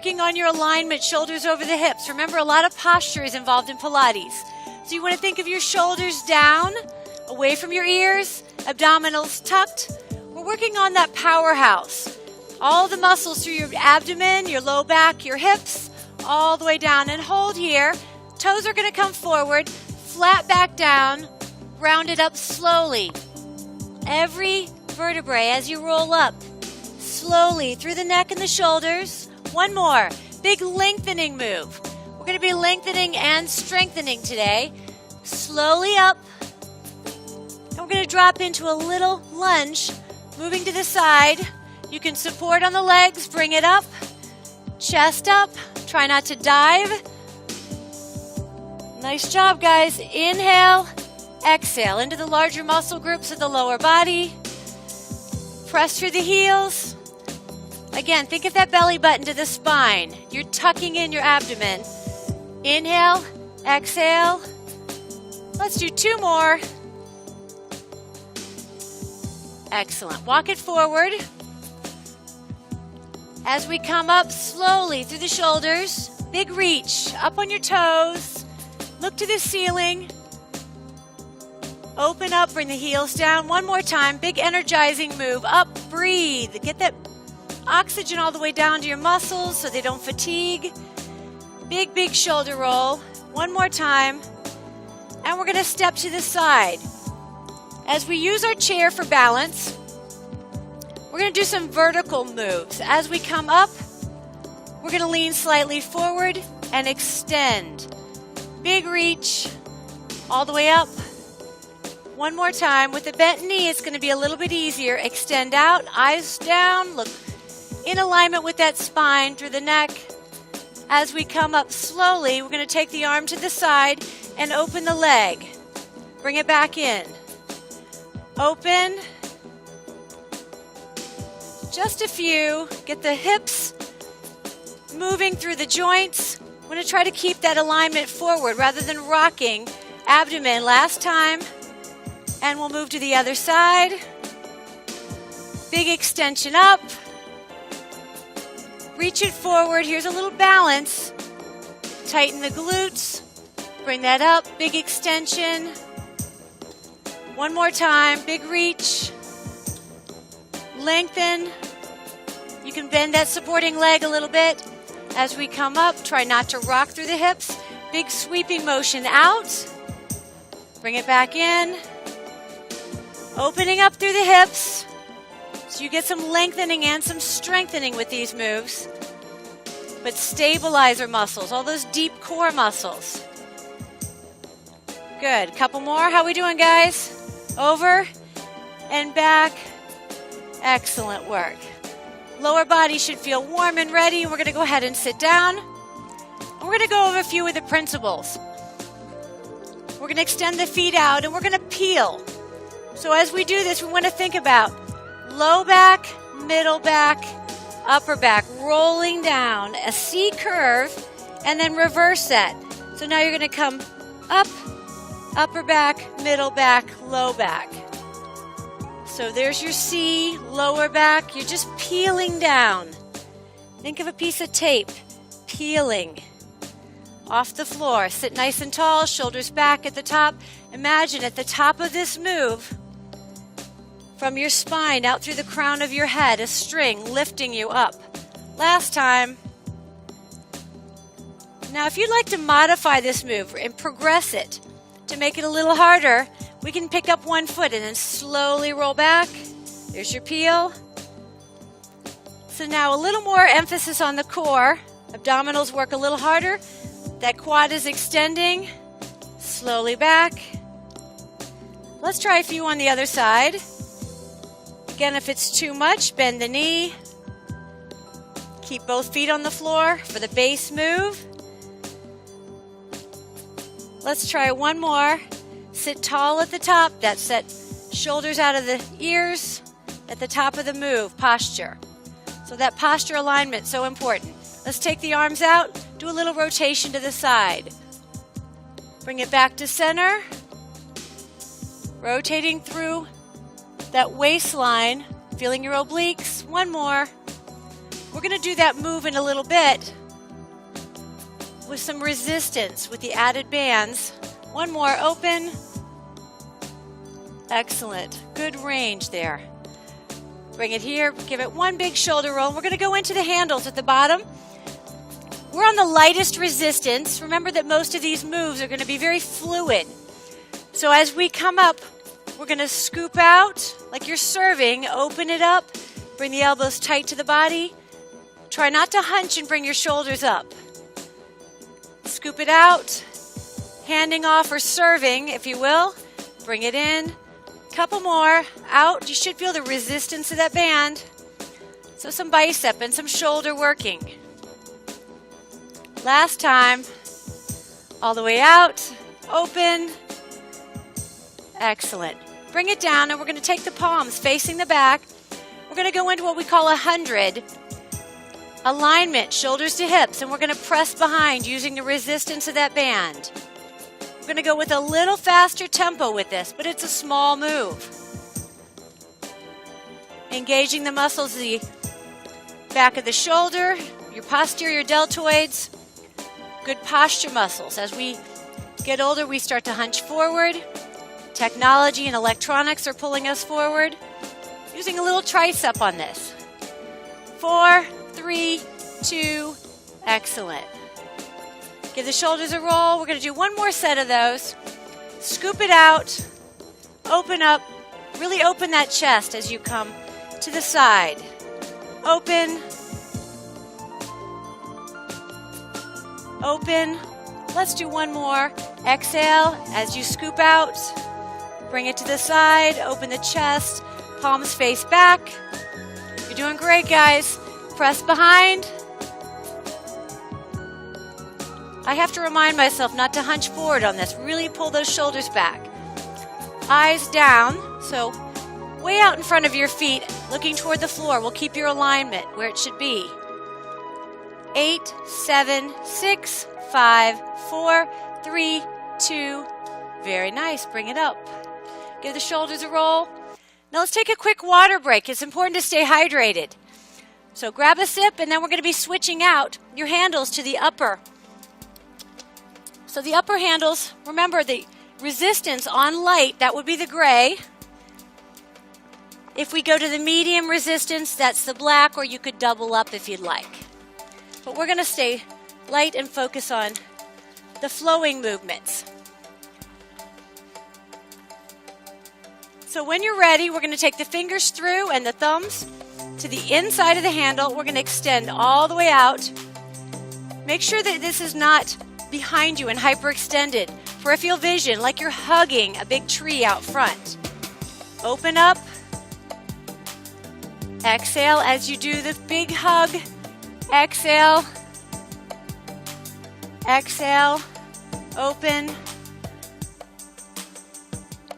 working on your alignment, shoulders over the hips. Remember, a lot of posture is involved in Pilates. So you want to think of your shoulders down, away from your ears, abdominals tucked. We're working on that powerhouse. All the muscles through your abdomen, your low back, your hips, all the way down. And hold here. Toes are going to come forward, flat back down, round it up slowly. Every vertebrae as you roll up, slowly through the neck and the shoulders. One more. Big lengthening move. We're going to be lengthening and strengthening today. Slowly up. And we're going to drop into a little lunge, moving to the side. You can support on the legs, bring it up, chest up. Try not to dive. Nice job, guys. Inhale, exhale into the larger muscle groups of the lower body. Press through the heels. Again, think of that belly button to the spine. You're tucking in your abdomen. Inhale, exhale. Let's do 2 more. Excellent. Walk it forward. As we come up slowly through the shoulders, big reach, up on your toes. Look to the ceiling. Open up, bring the heels down. One more time, big energizing move. Up, breathe. Get that oxygen all the way down to your muscles so they don't fatigue. Big, big shoulder roll. One more time. And we're going to step to the side. As we use our chair for balance, we're going to do some vertical moves. As we come up, we're going to lean slightly forward and extend. Big reach all the way up. One more time. With the bent knee, it's going to be a little bit easier. Extend out, eyes down, look in alignment with that spine through the neck. As we come up slowly, we're going to take the arm to the side and open the leg. Bring it back in. Open. Just a few. Get the hips moving through the joints. We're going to try to keep that alignment forward rather than rocking. Abdomen last time. And we'll move to the other side. Big extension up. Reach it forward. Here's a little balance. Tighten the glutes. Bring that up. Big extension. One more time. Big reach. Lengthen. You can bend that supporting leg a little bit. As we come up, try not to rock through the hips. Big sweeping motion out. Bring it back in. Opening up through the hips. So you get some lengthening and some strengthening with these moves. But stabilizer muscles, all those deep core muscles. Good. Couple more. How we doing, guys? Over and back. Excellent work. Lower body should feel warm and ready. We're going to go ahead and sit down. And we're going to go over a few of the principles. We're going to extend the feet out and we're going to peel. So as we do this, we want to think about low back, middle back, upper back, rolling down a C curve, and then reverse that. So now you're going to come up, upper back, middle back, low back. So there's your C, lower back. You're just peeling down. Think of a piece of tape, peeling off the floor. Sit nice and tall, shoulders back at the top. Imagine at the top of this move, from your spine out through the crown of your head, a string lifting you up. Last time. Now, if you'd like to modify this move and progress it to make it a little harder, we can pick up one foot and then slowly roll back. There's your peel. So now a little more emphasis on the core. Abdominals work a little harder. That quad is extending. Slowly back. Let's try a few on the other side. Again, if it's too much, bend the knee. Keep both feet on the floor for the base move. Let's try one more. Sit tall at the top. That's that shoulders out of the ears at the top of the move, posture. So that posture alignment, so important. Let's take the arms out. Do a little rotation to the side. Bring it back to center. Rotating through that waistline, feeling your obliques. One more. We're going to do that move in a little bit with some resistance with the added bands. One more, open. Excellent. Good range there. Bring it here, give it one big shoulder roll. We're going to go into the handles at the bottom. We're on the lightest resistance. Remember that most of these moves are going to be very fluid. So as we come up, we're going to scoop out like you're serving, open it up, bring the elbows tight to the body. Try not to hunch and bring your shoulders up. Scoop it out, handing off or serving, if you will. Bring it in. Couple more. Out. You should feel the resistance of that band. So some bicep and some shoulder working. Last time. All the way out. Open. Excellent. Bring it down, and we're going to take the palms facing the back. We're going to go into what we call 100. Alignment, shoulders to hips, and we're going to press behind using the resistance of that band. We're going to go with a little faster tempo with this, but it's a small move. Engaging the muscles of the back of the shoulder, your posterior deltoids, good posture muscles. As we get older, we start to hunch forward. Technology and electronics are pulling us forward. Using a little tricep on this. 4, 3, 2, excellent. Give the shoulders a roll. We're going to do one more set of those. Scoop it out. Open up. Really open that chest as you come to the side. Open. Open. Let's do one more. Exhale as you scoop out. Bring it to the side. Open the chest. Palms face back. You're doing great, guys. Press behind. I have to remind myself not to hunch forward on this. Really pull those shoulders back. Eyes down, so way out in front of your feet, looking toward the floor. We'll keep your alignment where it should be. 8, 7, 6, 5, 4, 3, 2. Very nice. Bring it up. Give the shoulders a roll. Now let's take a quick water break. It's important to stay hydrated. So grab a sip, and then we're going to be switching out your handles to the upper. So the upper handles, remember the resistance on light, that would be the gray. If we go to the medium resistance, that's the black, or you could double up if you'd like. But we're going to stay light and focus on the flowing movements. So when you're ready, we're going to take the fingers through and the thumbs to the inside of the handle. We're going to extend all the way out. Make sure that this is not behind you and hyperextended. Peripheral vision, like you're hugging a big tree out front. Open up. Exhale as you do the big hug. Exhale. Exhale. Open.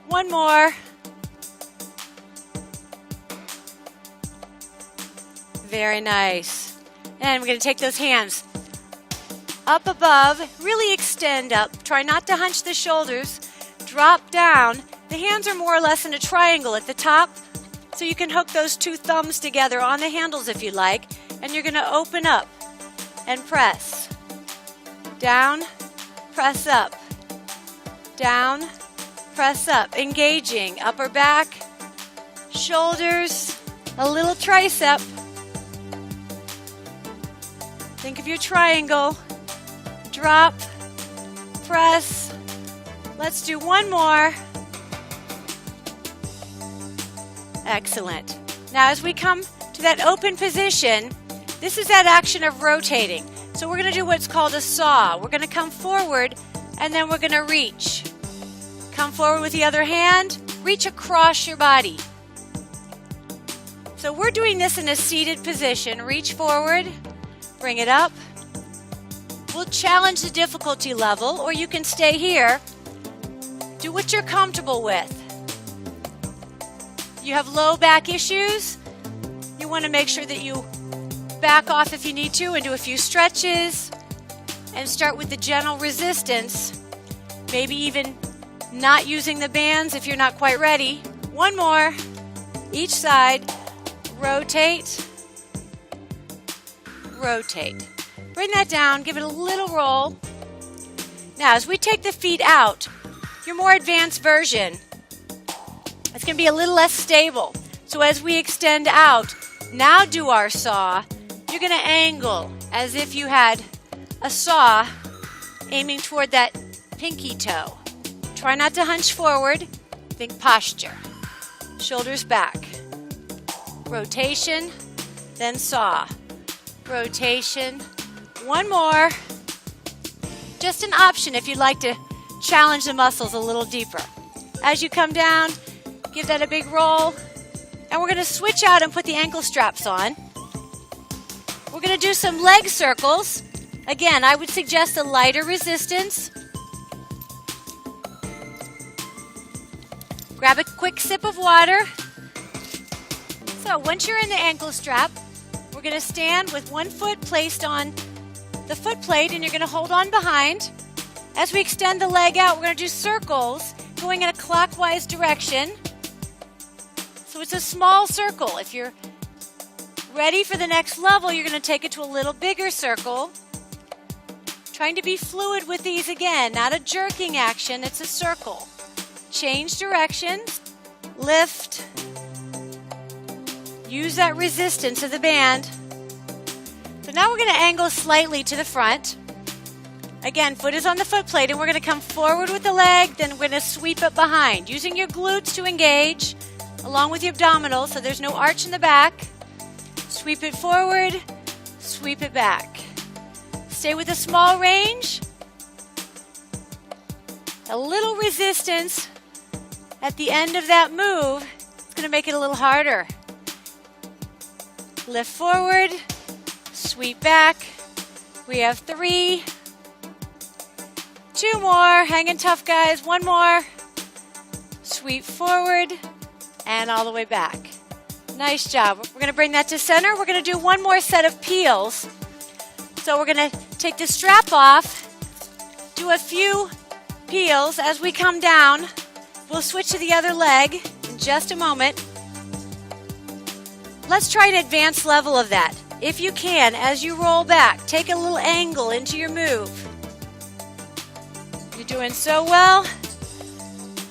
One more. Very nice. And we're going to take those hands up above, really extend up. Try not to hunch the shoulders. Drop down. The hands are more or less in a triangle at the top, so you can hook those two thumbs together on the handles if you like, and you're going to open up and press. Down, press up. Down, press up. Engaging upper back, shoulders, a little tricep. Think of your triangle. Drop, press. Let's do one more. Excellent. Now as we come to that open position, this is that action of rotating. So we're going to do what's called a saw. We're going to come forward and then we're going to reach. Come forward with the other hand, reach across your body. So we're doing this in a seated position. Reach forward, bring it up. We'll challenge the difficulty level, or you can stay here. Do what you're comfortable with. You have low back issues. You want to make sure that you back off if you need to and do a few stretches and start with the gentle resistance. Maybe even not using the bands if you're not quite ready. One more. Each side. Rotate. rotate. Bring that down, give it a little roll. Now, as we take the feet out, your more advanced version, it's going to be a little less stable. So as we extend out, now do our saw. You're going to angle as if you had a saw aiming toward that pinky toe. Try not to hunch forward. Think posture. Shoulders back. Rotation, then saw. Rotation. One more. Just an option if you'd like to challenge the muscles a little deeper. As you come down, give that a big roll. And we're going to switch out and put the ankle straps on. We're going to do some leg circles. Again, I would suggest a lighter resistance. Grab a quick sip of water. So once you're in the ankle strap, we're going to stand with one foot placed on the foot plate and you're going to hold on behind. As we extend the leg out, we're going to do circles going in a clockwise direction. So it's a small circle. If you're ready for the next level, you're going to take it to a little bigger circle. Trying to be fluid with these again, not a jerking action, it's a circle. Change directions, lift, use that resistance of the band. So now we're going to angle slightly to the front. Again, foot is on the foot plate and we're going to come forward with the leg, then we're going to sweep it behind, using your glutes to engage along with your abdominals so there's no arch in the back. Sweep it forward, sweep it back. Stay with a small range. A little resistance at the end of that move, it's going to make it a little harder. Lift forward, sweep back. We have 3. 2 more, hanging tough guys, 1 more. Sweep forward and all the way back. Nice job. We're going to bring that to center. We're going to do 1 more set of peels. So we're going to take the strap off, do a few peels. As we come down, we'll switch to the other leg in just a moment. Let's try an advanced level of that. If you can, as you roll back, take a little angle into your move. You're doing so well.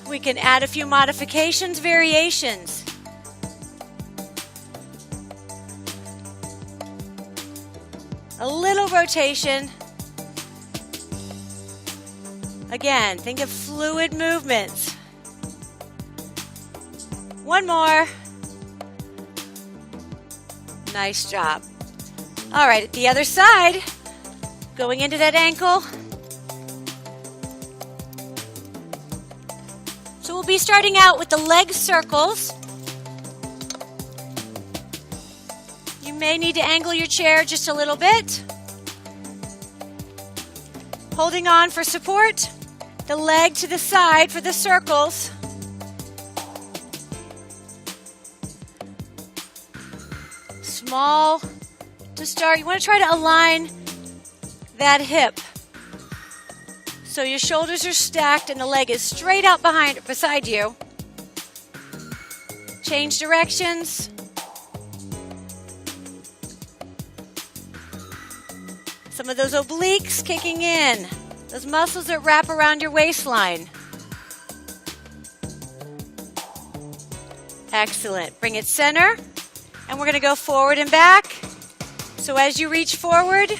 We can add a few modifications, variations. A little rotation. Again, think of fluid movements. 1 more. Nice job. All right, the other side, going into that ankle. So we'll be starting out with the leg circles. You may need to angle your chair just a little bit. Holding on for support. The leg to the side for the circles. Small to start. You want to try to align that hip so your shoulders are stacked and the leg is straight out beside you. Change directions. Some of those obliques kicking in. Those muscles that wrap around your waistline. Excellent. Bring it center. And we're going to go forward and back. So as you reach forward,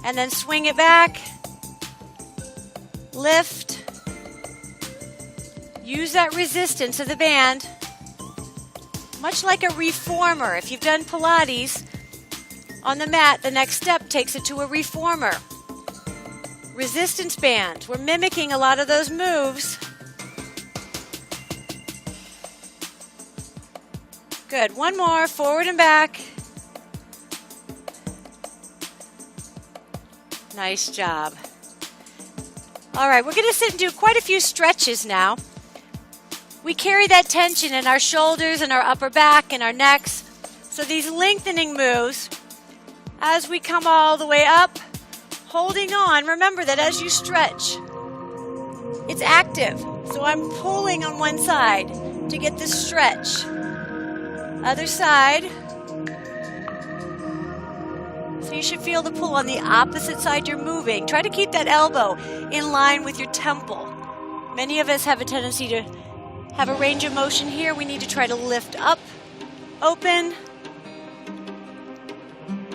and then swing it back, lift, use that resistance of the band, much like a reformer. If you've done Pilates on the mat, the next step takes it to a reformer. Resistance band. We're mimicking a lot of those moves. Good. 1 more, forward and back. Nice job. All right, we're going to sit and do quite a few stretches now. We carry that tension in our shoulders and our upper back and our necks. So these lengthening moves, as we come all the way up, holding on. Remember that as you stretch, it's active. So I'm pulling on one side to get this stretch. Other side. You should feel the pull on the opposite side you're moving. Try to keep that elbow in line with your temple. Many of us have a tendency to have a range of motion here. We need to try to lift up, open.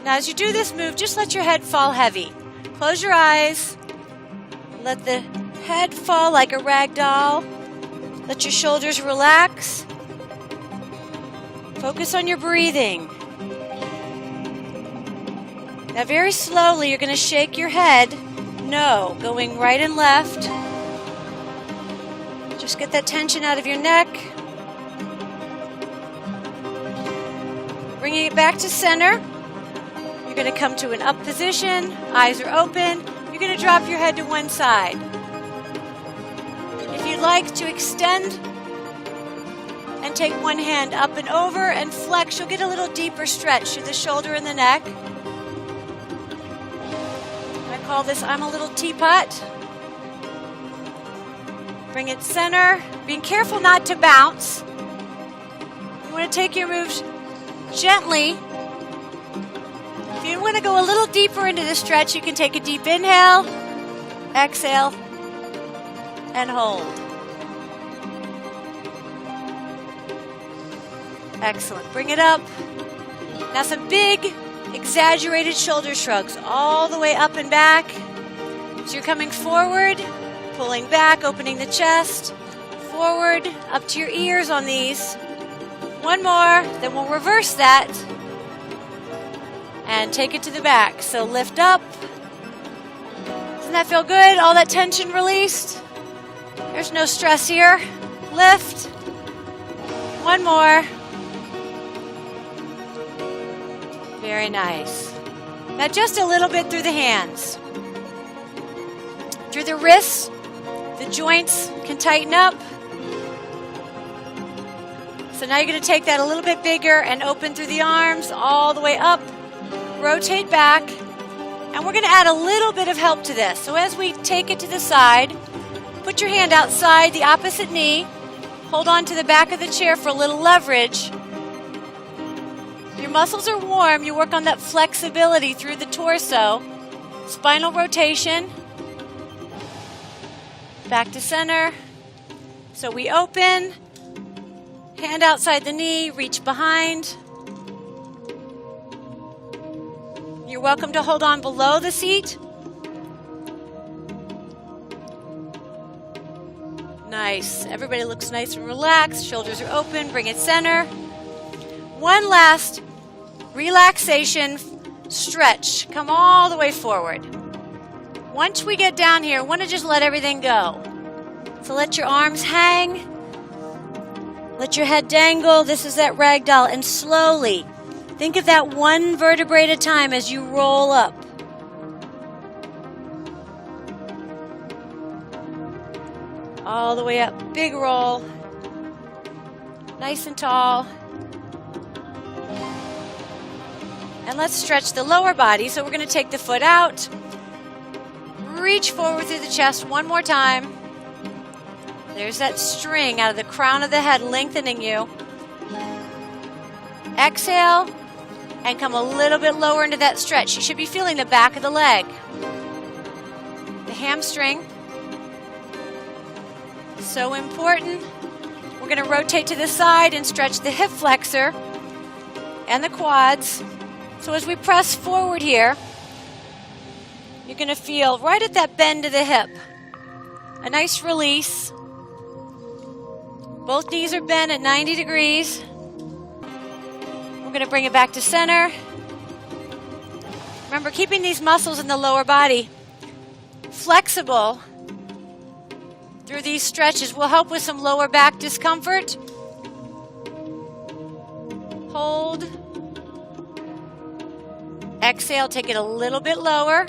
Now as you do this move, just let your head fall heavy. Close your eyes. Let the head fall like a rag doll. Let your shoulders relax. Focus on your breathing. Now very slowly, you're going to shake your head. No, going right and left. Just get that tension out of your neck. Bringing it back to center. You're going to come to an up position. Eyes are open. You're going to drop your head to one side. If you'd like to extend and take one hand up and over and flex, you'll get a little deeper stretch through the shoulder and the neck. I call this I'm a little teapot. Bring it center. Being careful not to bounce. You want to take your moves gently. If you want to go a little deeper into the stretch, you can take a deep inhale, exhale, and hold. Excellent. Bring it up. Now some big, exaggerated shoulder shrugs all the way up and back. So you're coming forward, pulling back, opening the chest, forward, up to your ears on these. One more, then we'll reverse that and take it to the back. So lift up. Doesn't that feel good? All that tension released? There's no stress here. Lift. One more. Very nice. Now just a little bit through the hands. Through the wrists, the joints can tighten up. So now you're going to take that a little bit bigger and open through the arms all the way up. Rotate back. And we're going to add a little bit of help to this. So as we take it to the side, put your hand outside the opposite knee. Hold on to the back of the chair for a little leverage. Your muscles are warm. You work on that flexibility through the torso. Spinal rotation. Back to center. So we open. Hand outside the knee. Reach behind. You're welcome to hold on below the seat. Nice. Everybody looks nice and relaxed. Shoulders are open. Bring it center. One last relaxation stretch. Come all the way forward. Once we get down here, I want to just let everything go. So let your arms hang. Let your head dangle. This is that rag doll. And slowly, think of that one vertebrae at a time as you roll up. All the way up. Big roll. Nice and tall. And let's stretch the lower body. So we're going to take the foot out. Reach forward through the chest one more time. There's that string out of the crown of the head lengthening you. Exhale and come a little bit lower into that stretch. You should be feeling the back of the leg. The hamstring. So important. We're going to rotate to the side and stretch the hip flexor and the quads. So as we press forward here, you're going to feel right at that bend of the hip. A nice release. Both knees are bent at 90 degrees. We're going to bring it back to center. Remember, keeping these muscles in the lower body flexible through these stretches will help with some lower back discomfort. Hold. Exhale, take it a little bit lower.